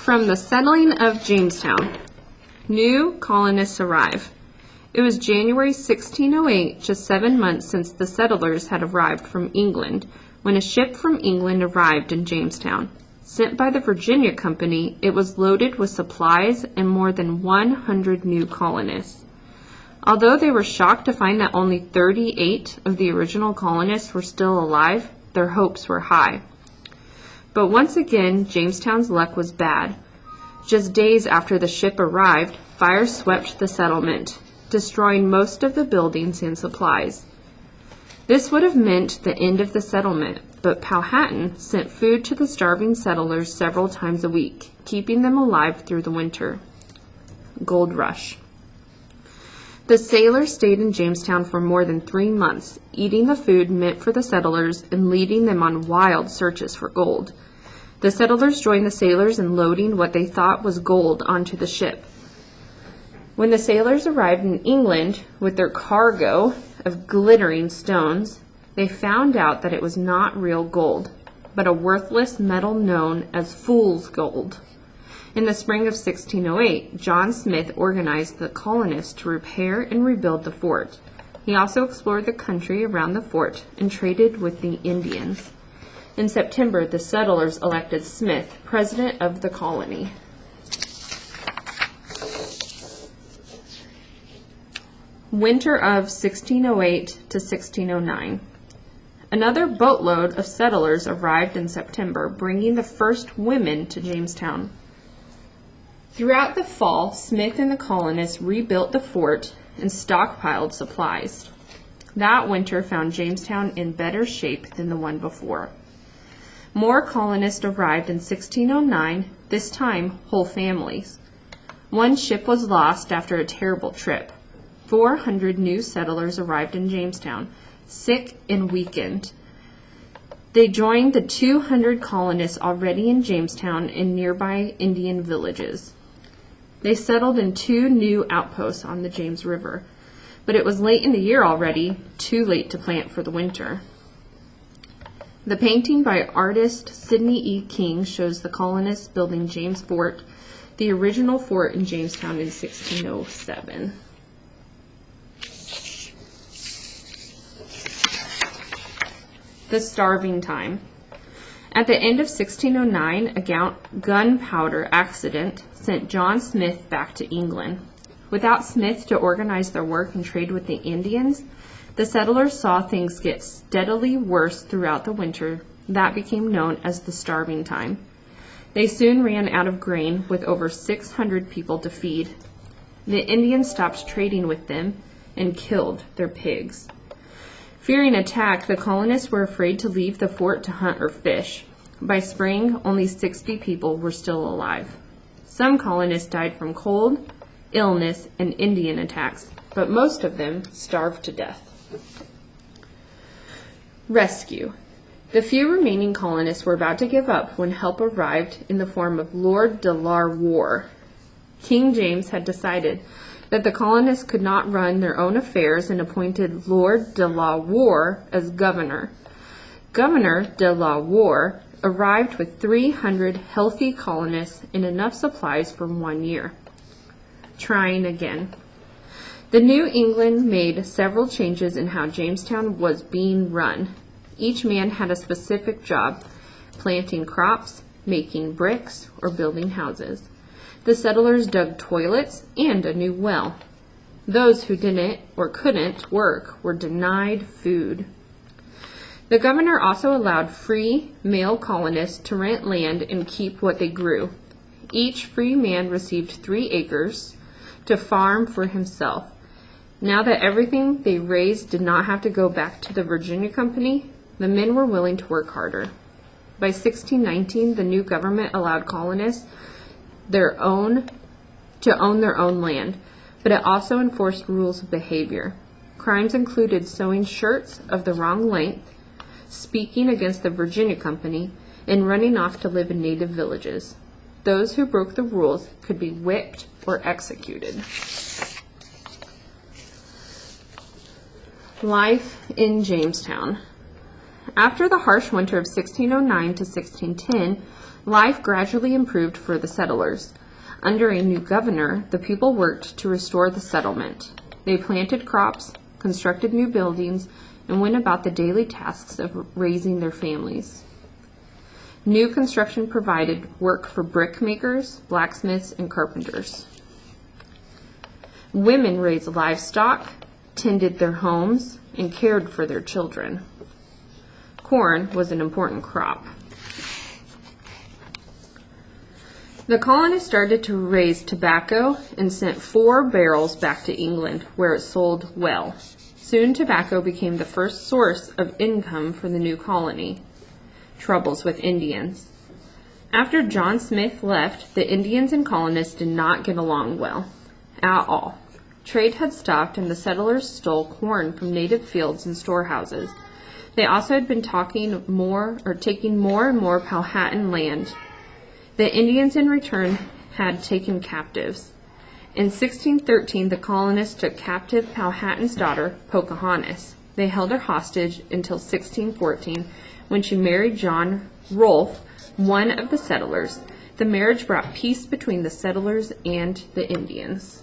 From the settling of Jamestown, new colonists arrive. It was January 1608, just 7 months since the settlers had arrived from England, when a ship from England arrived in Jamestown. Sent by the Virginia Company, it was loaded with supplies and more than 100 new colonists. Although they were shocked to find that only 38 of the original colonists were still alive, their hopes were high. But once again, Jamestown's luck was bad. Just days after the ship arrived, fire swept the settlement, destroying most of the buildings and supplies. This would have meant the end of the settlement, but Powhatan sent food to the starving settlers several times a week, keeping them alive through the winter. Gold Rush. The sailors stayed in Jamestown for more than 3 months, eating the food meant for the settlers and leading them on wild searches for gold. The settlers joined the sailors in loading what they thought was gold onto the ship. When the sailors arrived in England with their cargo of glittering stones, they found out that it was not real gold, but a worthless metal known as fool's gold. In the spring of 1608, John Smith organized the colonists to repair and rebuild the fort. He also explored the country around the fort and traded with the Indians. In September, the settlers elected Smith president of the colony. Winter of 1608 to 1609. Another boatload of settlers arrived in September, bringing the first women to Jamestown. Throughout the fall, Smith and the colonists rebuilt the fort and stockpiled supplies. That winter found Jamestown in better shape than the one before. More colonists arrived in 1609, this time whole families. One ship was lost after a terrible trip. 400 new settlers arrived in Jamestown, sick and weakened. They joined the 200 colonists already in Jamestown and nearby Indian villages. They settled in 2 new outposts on the James River, but it was late in the year already, too late to plant for the winter. The painting by artist Sidney E. King shows the colonists building James Fort, the original fort in Jamestown in 1607. The starving time. At the end of 1609, a gunpowder accident sent John Smith back to England. Without Smith to organize their work and trade with the Indians, the settlers saw things get steadily worse throughout the winter. That became known as the starving time. They soon ran out of grain with over 600 people to feed. The Indians stopped trading with them and killed their pigs. Fearing attack, the colonists were afraid to leave the fort to hunt or fish. By spring, only 60 people were still alive. Some colonists died from cold, illness, and Indian attacks, but most of them starved to death. Rescue. The few remaining colonists were about to give up when help arrived in the form of Lord de la Warr. King James had decided that the colonists could not run their own affairs and appointed Lord de la Warr as governor. Governor de la Warr arrived with 300 healthy colonists and enough supplies for 1 year. Trying again. The New England made several changes in how Jamestown was being run. Each man had a specific job, planting crops, making bricks, or building houses. The settlers dug toilets and a new well. Those who didn't or couldn't work were denied food. The governor also allowed free male colonists to rent land and keep what they grew. Each free man received 3 acres to farm for himself. Now that everything they raised did not have to go back to the Virginia Company, the men were willing to work harder. By 1619, the new government allowed colonists to own their own land, but it also enforced rules of behavior. Crimes included sewing shirts of the wrong length, speaking against the Virginia Company, and running off to live in native villages. Those who broke the rules could be whipped or executed. Life in Jamestown. After the harsh winter of 1609 to 1610, Life gradually improved for the settlers. Under a new governor, the people worked to restore the settlement. They planted crops, constructed new buildings, and went about the daily tasks of raising their families. New construction provided work for brickmakers, blacksmiths, and carpenters. Women raised livestock, tended their homes, and cared for their children. Corn was an important crop. The colonists started to raise tobacco and sent 4 barrels back to England, where it sold well. Soon tobacco became the first source of income for the new colony. Troubles with Indians. After John Smith left, the Indians and colonists did not get along well at all. Trade had stopped, and the settlers stole corn from native fields and storehouses. They also had been taking more and more Powhatan land. The Indians in return had taken captives. In 1613, the colonists took captive Powhatan's daughter, Pocahontas. They held her hostage until 1614, when she married John Rolfe, one of the settlers. The marriage brought peace between the settlers and the Indians.